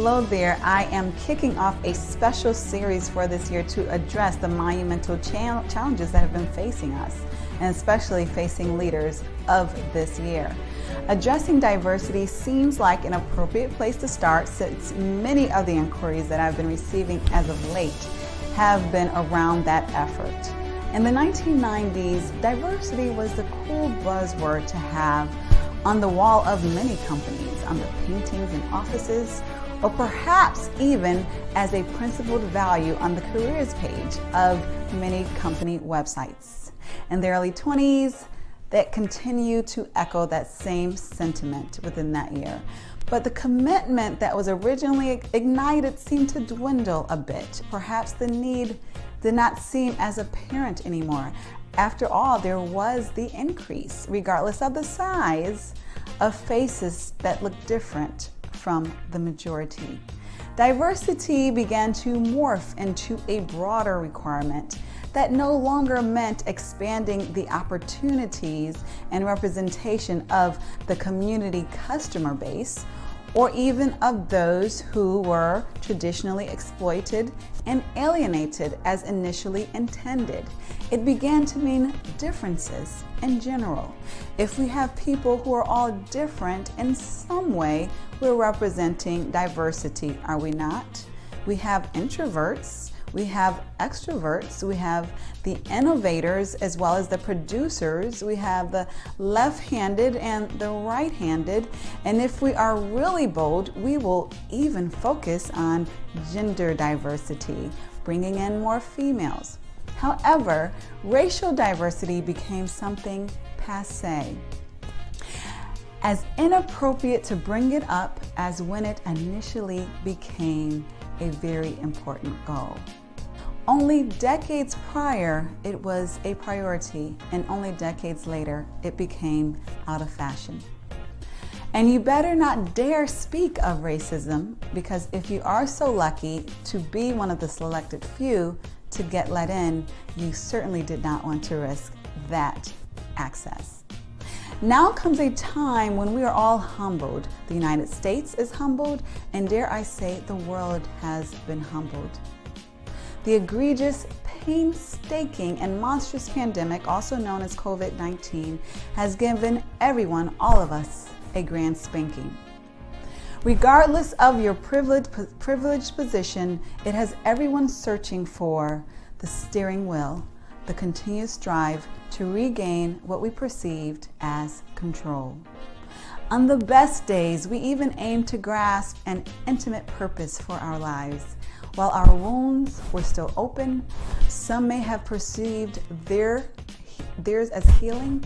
Hello there. I am kicking off a special series for this year to address the monumental challenges that have been facing us, and especially facing leaders of this year. Addressing diversity seems like an appropriate place to start, since many of the inquiries that I've been receiving as of late have been around that effort. In the 1990s, diversity was the cool buzzword to have on the wall of many companies, on the paintings in offices, or perhaps even as a principled value on the careers page of many company websites. In the early 20s, that continue to echo that same sentiment within that year. But the commitment that was originally ignited seemed to dwindle a bit. Perhaps the need did not seem as apparent anymore. After all, there was the increase, regardless of the size, of faces that looked different from the majority. Diversity began to morph into a broader requirement that no longer meant expanding the opportunities and representation of the community customer base, or even of those who were traditionally exploited and alienated as initially intended. It began to mean differences in general. If we have people who are all different in some way, we're representing diversity, are we not? We have introverts, we have extroverts, we have the innovators as well as the producers, we have the left-handed and the right-handed, and if we are really bold, we will even focus on gender diversity, bringing in more females. However, racial diversity became something passé, as inappropriate to bring it up as when it initially became a very important goal. Only decades prior, it was a priority, and only decades later, it became out of fashion. And you better not dare speak of racism, because if you are so lucky to be one of the selected few to get let in, you certainly did not want to risk that access. Now comes a time when we are all humbled. The United States is humbled, and dare I say, the world has been humbled. The egregious, painstaking, and monstrous pandemic, also known as COVID-19, has given everyone, all of us, a grand spanking. Regardless of your privileged position, it has everyone searching for the steering wheel, the continuous drive to regain what we perceived as control. On the best days, we even aim to grasp an intimate purpose for our lives. While our wounds were still open, some may have perceived theirs as healing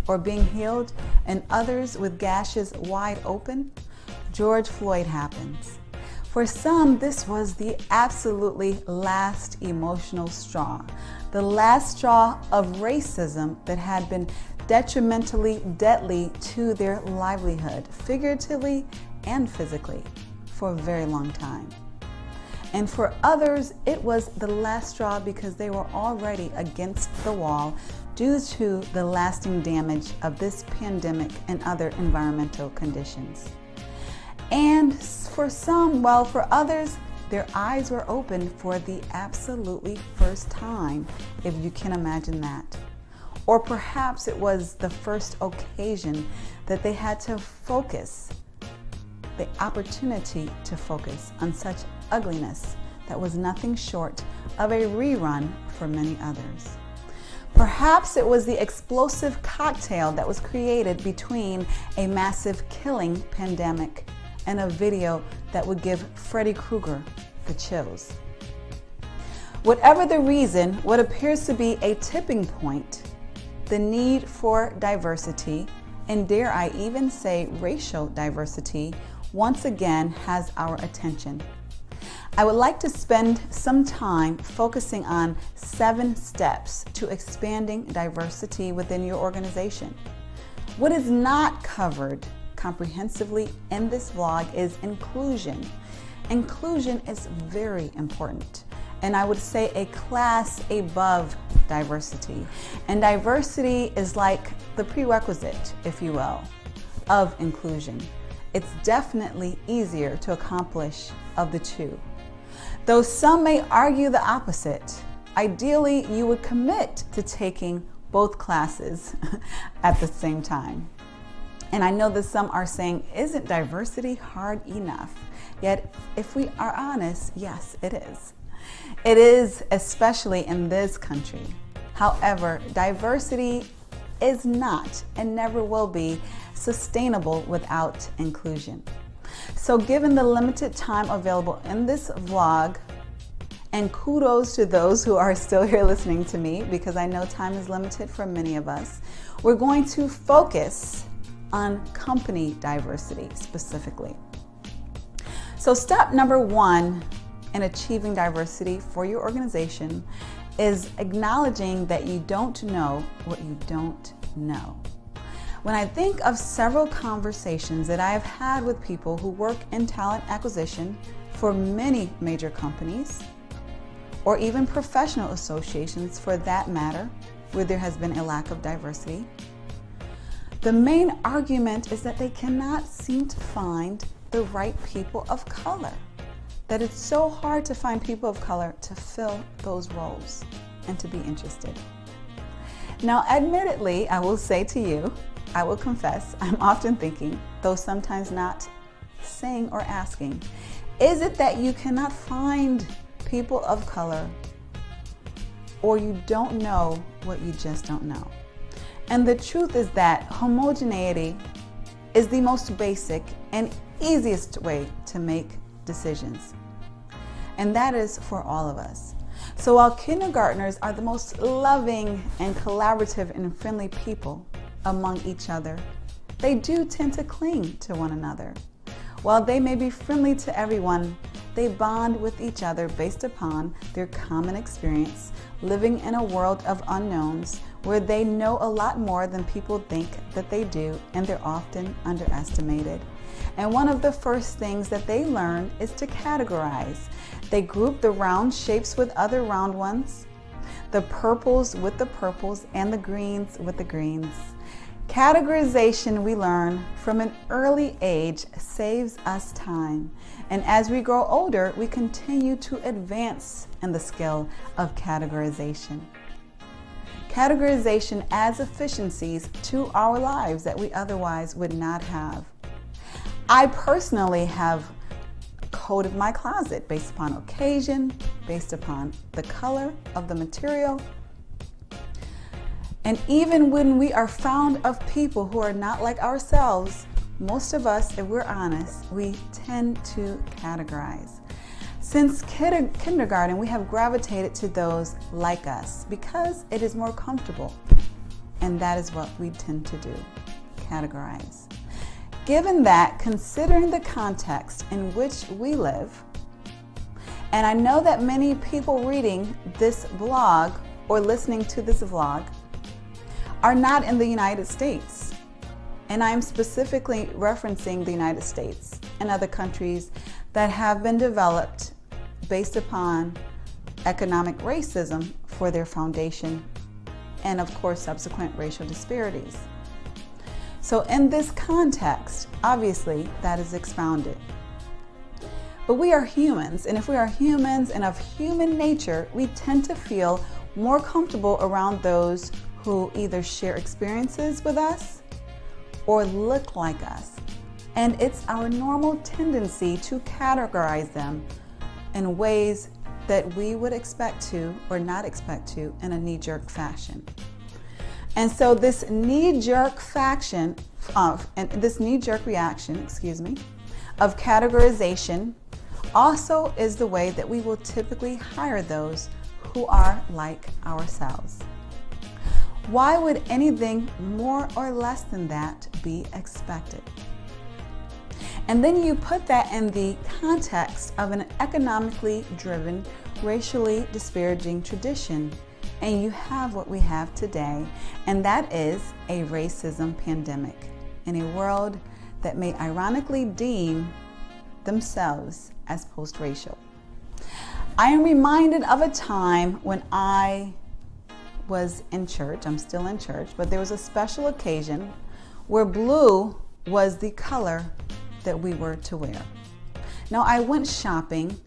or being healed, and others with gashes wide open. George Floyd happens. For some, this was the absolutely last emotional straw, the last straw of racism that had been detrimentally deadly to their livelihood, figuratively and physically, for a very long time. And for others, it was the last straw because they were already against the wall due to the lasting damage of this pandemic and other environmental conditions. And for some, well, for others, their eyes were opened for the absolutely first time, if you can imagine that. Or perhaps it was the first occasion that they had to focus, the opportunity to focus on such ugliness that was nothing short of a rerun for many others. Perhaps it was the explosive cocktail that was created between a massive killing pandemic and a video that would give Freddy Krueger the chills. Whatever the reason, what appears to be a tipping point, the need for diversity, and dare I even say racial diversity, once again has our attention. I would like to spend some time focusing on 7 steps to expanding diversity within your organization. What is not covered comprehensively in this vlog is inclusion. Inclusion is very important, and I would say a class above diversity. And diversity is like the prerequisite, if you will, of inclusion. it's definitely easier to accomplish of the two. Though some may argue the opposite, ideally you would commit to taking both classes at the same time. And I know that some are saying, isn't diversity hard enough? Yet, if we are honest, yes, it is. It is, especially in this country. However, diversity is not and never will be sustainable without inclusion. So given the limited time available in this vlog, and kudos to those who are still here listening to me, because I know time is limited for many of us, we're going to focus on company diversity specifically. So step number one in achieving diversity for your organization is acknowledging that you don't know what you don't know. When I think of several conversations that I have had with people who work in talent acquisition for many major companies, or even professional associations for that matter, where there has been a lack of diversity, the main argument is that they cannot seem to find the right people of color. That it's so hard to find people of color to fill those roles and to be interested. Now, admittedly, I will say to you, I will confess, I'm often thinking, though sometimes not saying or asking, is it that you cannot find people of color, or you don't know what you just don't know? And the truth is that homogeneity is the most basic and easiest way to make decisions. And that is for all of us. So while kindergartners are the most loving and collaborative and friendly people among each other, they do tend to cling to one another. While they may be friendly to everyone, they bond with each other based upon their common experience living in a world of unknowns where they know a lot more than people think that they do, and they're often underestimated. And one of the first things that they learn is to categorize. They group the round shapes with other round ones, the purples with the purples, and the greens with the greens. Categorization, we learn from an early age, saves us time. And as we grow older, we continue to advance in the skill of categorization. Categorization adds efficiencies to our lives that we otherwise would not have. I personally have coded my closet based upon occasion, based upon the color of the material. And even when we are found of people who are not like ourselves, most of us, if we're honest, we tend to categorize. Since kindergarten, we have gravitated to those like us because it is more comfortable. And that is what we tend to do, categorize. Given that, considering the context in which we live, and I know that many people reading this blog or listening to this vlog are not in the United States. And I'm specifically referencing the United States and other countries that have been developed based upon economic racism for their foundation, and of course subsequent racial disparities. So in this context, obviously that is expounded. But we are humans, and if we are humans and of human nature, we tend to feel more comfortable around those who either share experiences with us or look like us. And it's our normal tendency to categorize them in ways that we would expect to or not expect to in a knee-jerk fashion. And so this knee-jerk reaction of categorization also is the way that we will typically hire those who are like ourselves. Why would anything more or less than that be expected? And then you put that in the context of an economically driven, racially disparaging tradition, and you have what we have today, and that is a racism pandemic in a world that may ironically deem themselves as post-racial. I am reminded of a time when I was in church. I'm still in church, but there was a special occasion where blue was the color that we were to wear. Now, I went shopping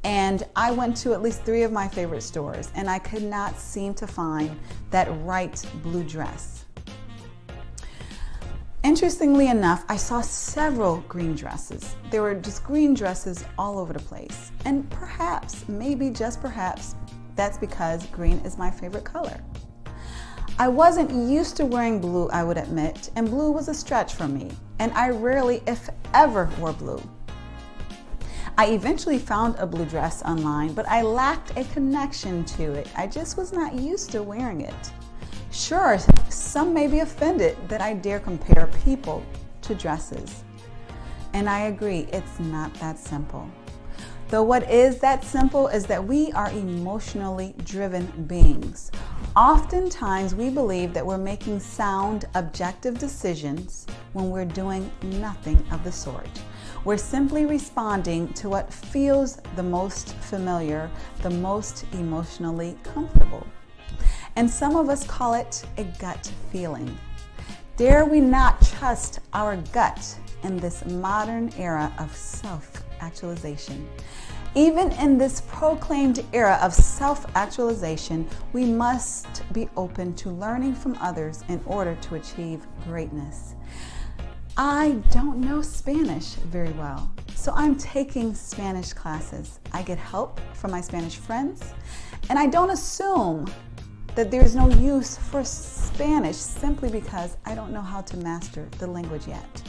and I went to at least 3 of my favorite stores, and I could not seem to find that right blue dress. Interestingly enough, I saw several green dresses. There were just green dresses all over the place. And perhaps, maybe just perhaps, that's because green is my favorite color. I wasn't used to wearing blue, I would admit, and blue was a stretch for me. And I rarely, if ever, wore blue. I eventually found a blue dress online, but I lacked a connection to it. I just was not used to wearing it. Sure, some may be offended that I dare compare people to dresses. And I agree, it's not that simple. Though what is that simple is that we are emotionally driven beings. Oftentimes we believe that we're making sound, objective decisions when we're doing nothing of the sort. We're simply responding to what feels the most familiar, the most emotionally comfortable. And some of us call it a gut feeling. Dare we not trust our gut in this modern era of self-actualization? Even in this proclaimed era of self-actualization, we must be open to learning from others in order to achieve greatness. I don't know Spanish very well, so I'm taking Spanish classes. I get help from my Spanish friends, and I don't assume that there's no use for Spanish simply because I don't know how to master the language yet.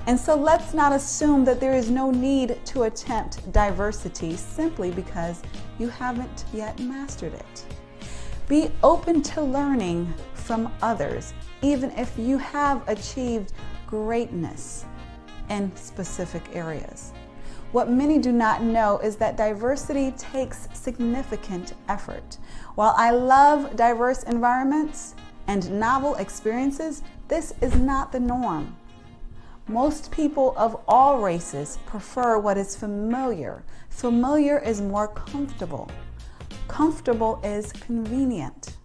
And so let's not assume that there is no need to attempt diversity simply because you haven't yet mastered it. Be open to learning from others, even if you have achieved greatness in specific areas. What many do not know is that diversity takes significant effort. While I love diverse environments and novel experiences, this is not the norm. Most people of all races prefer what is familiar. Familiar is more comfortable. Comfortable is convenient.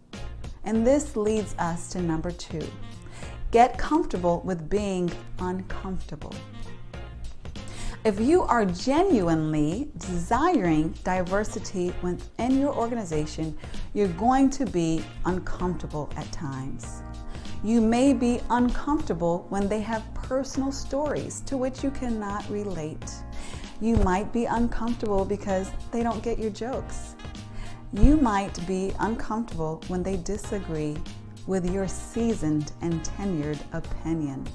And this leads us to number 2. Get comfortable with being uncomfortable. If you are genuinely desiring diversity within your organization, you're going to be uncomfortable at times. You may be uncomfortable when they have personal stories to which you cannot relate. You might be uncomfortable because they don't get your jokes. You might be uncomfortable when they disagree with your seasoned and tenured opinion.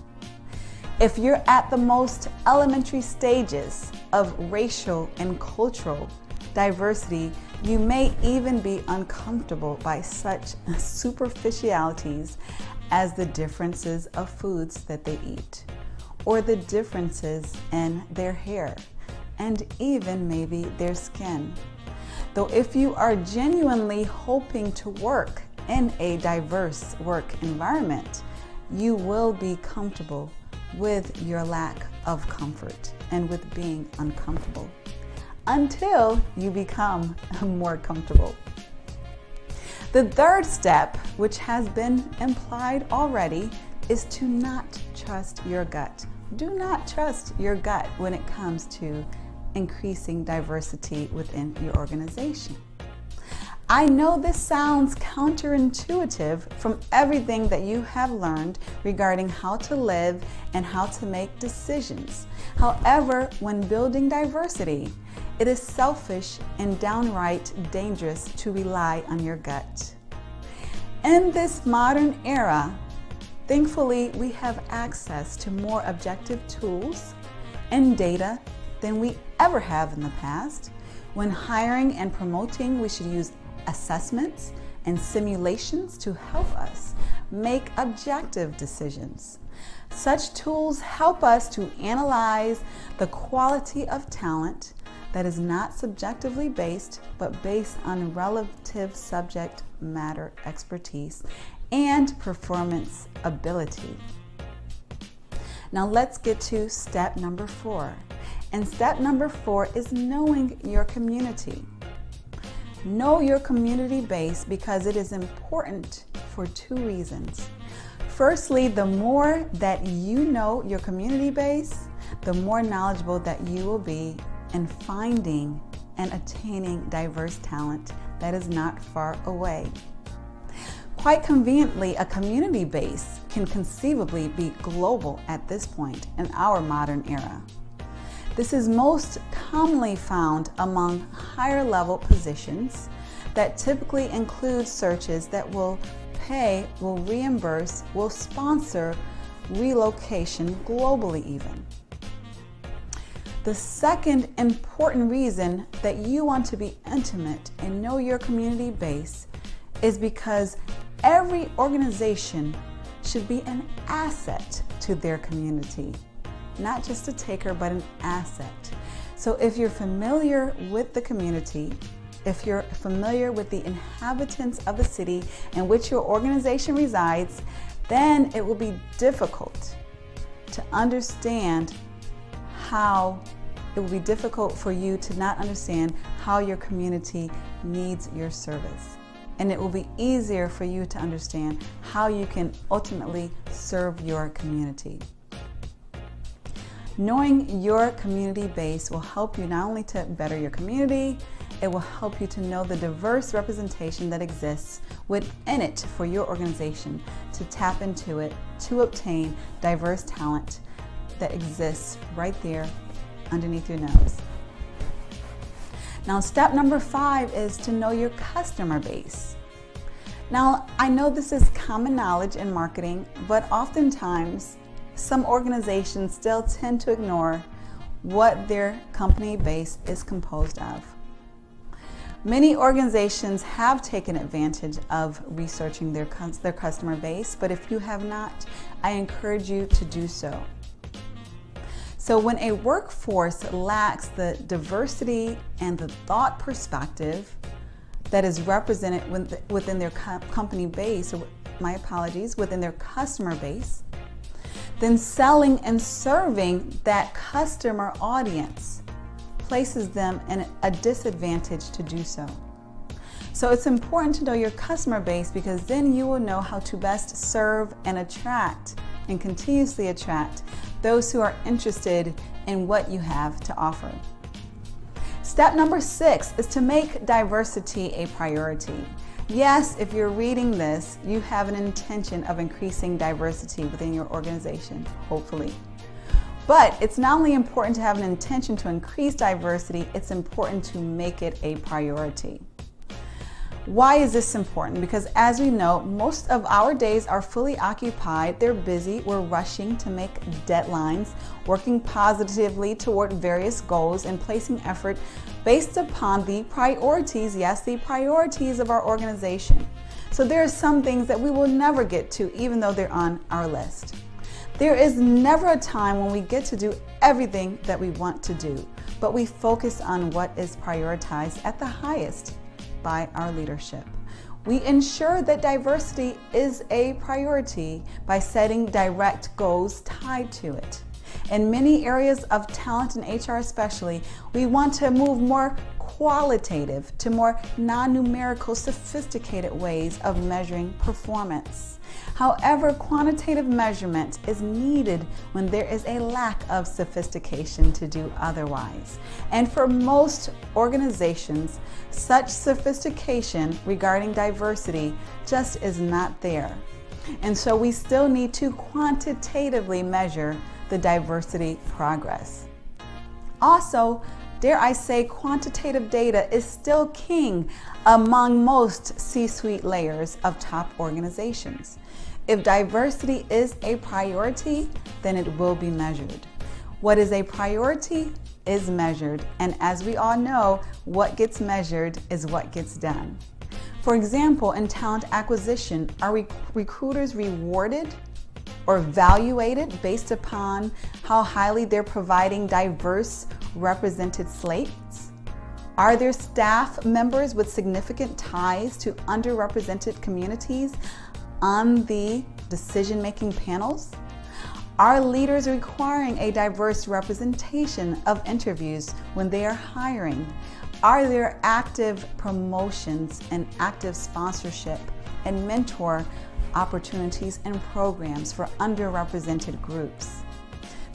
If you're at the most elementary stages of racial and cultural diversity, you may even be uncomfortable by such superficialities as the differences of foods that they eat, or the differences in their hair, and even maybe their skin. Though if you are genuinely hoping to work in a diverse work environment, you will be comfortable with your lack of comfort and with being uncomfortable until you become more comfortable. The third step, which has been implied already, is to not trust your gut. Do not trust your gut when it comes to increasing diversity within your organization. I know this sounds counterintuitive from everything that you have learned regarding how to live and how to make decisions. However, when building diversity, it is selfish and downright dangerous to rely on your gut. In this modern era, thankfully, we have access to more objective tools and data than we ever have in the past. When hiring and promoting, we should use assessments and simulations to help us make objective decisions. Such tools help us to analyze the quality of talent that is not subjectively based, but based on relative subject matter expertise and performance ability. Now let's get to step number 4. And step number 4 is knowing your community. Know your community base because it is important for 2 reasons. Firstly, the more that you know your community base, the more knowledgeable that you will be in finding and attaining diverse talent that is not far away. Quite conveniently, a community base can conceivably be global at this point in our modern era. This is most commonly found among higher level positions that typically include searches that will pay, will reimburse, will sponsor relocation globally even. The second important reason that you want to be intimate and know your community base is because every organization should be an asset to their community. Not just a taker, but an asset. So if you're familiar with the community, if you're familiar with the inhabitants of the city in which your organization resides, then it will be difficult to understand it will be difficult for you to not understand how your community needs your service. And it will be easier for you to understand how you can ultimately serve your community. Knowing your community base will help you not only to better your community, it will help you to know the diverse representation that exists within it for your organization, to tap into it, to obtain diverse talent that exists right there underneath your nose. Now, step number 5 is to know your customer base. Now, I know this is common knowledge in marketing, but oftentimes some organizations still tend to ignore what their company base is composed of. Many organizations have taken advantage of researching their customer base, but if you have not, I encourage you to do so. So when a workforce lacks the diversity and the thought perspective that is represented within their company base, or within their customer base, then selling and serving that customer audience places them in a disadvantage to do so. So it's important to know your customer base, because then you will know how to best serve and attract and continuously attract those who are interested in what you have to offer. Step number 6 is to make diversity a priority. Yes, if you're reading this, you have an intention of increasing diversity within your organization, hopefully. But it's not only important to have an intention to increase diversity, it's important to make it a priority. Why is this important? Because as we know, most of our days are fully occupied. They're busy. We're rushing to make deadlines, working positively toward various goals, and placing effort based upon the priorities, yes, the priorities of our organization. So there are some things that we will never get to, even though they're on our list. There is never a time when we get to do everything that we want to do, but we focus on what is prioritized at the highest by our leadership. We ensure that diversity is a priority by setting direct goals tied to it. In many areas of talent and HR especially, we want to move more qualitative to more non-numerical, sophisticated ways of measuring performance. However, quantitative measurement is needed when there is a lack of sophistication to do otherwise. And for most organizations, such sophistication regarding diversity just is not there. And so we still need to quantitatively measure the diversity progress. Also, dare I say, quantitative data is still king among most C-suite layers of top organizations. If diversity is a priority, then it will be measured. What is a priority is measured, and as we all know, what gets measured is what gets done. For example, in talent acquisition, are recruiters rewarded or evaluated based upon how highly they're providing diverse represented slates? Are there staff members with significant ties to underrepresented communities on the decision-making panels? Are leaders requiring a diverse representation of interviews when they are hiring? Are there active promotions and active sponsorship and mentor opportunities and programs for underrepresented groups?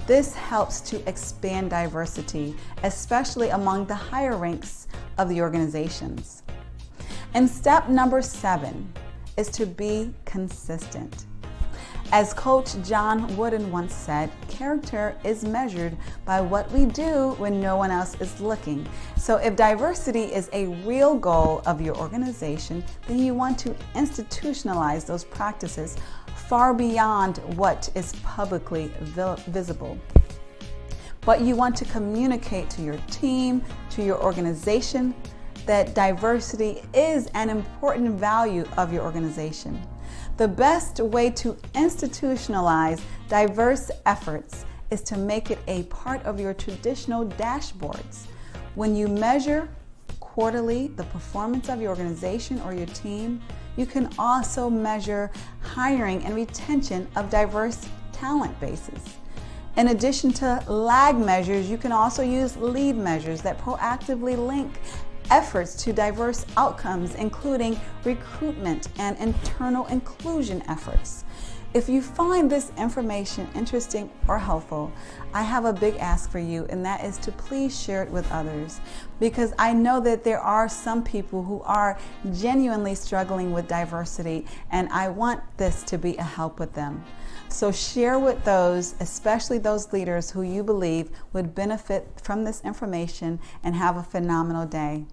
This helps to expand diversity, especially among the higher ranks of the organizations. And step number 7 is to be consistent. As Coach John Wooden once said, character is measured by what we do when no one else is looking. So if diversity is a real goal of your organization, then you want to institutionalize those practices far beyond what is publicly visible. But you want to communicate to your team, to your organization, that diversity is an important value of your organization. The best way to institutionalize diverse efforts is to make it a part of your traditional dashboards. When you measure quarterly the performance of your organization or your team, you can also measure hiring and retention of diverse talent bases. In addition to lag measures, you can also use lead measures that proactively link efforts to diverse outcomes, including recruitment and internal inclusion efforts. If you find this information interesting or helpful, I have a big ask for you, and that is to please share it with others, because I know that there are some people who are genuinely struggling with diversity, and I want this to be a help with them. So share with those, especially those leaders who you believe would benefit from this information, and have a phenomenal day.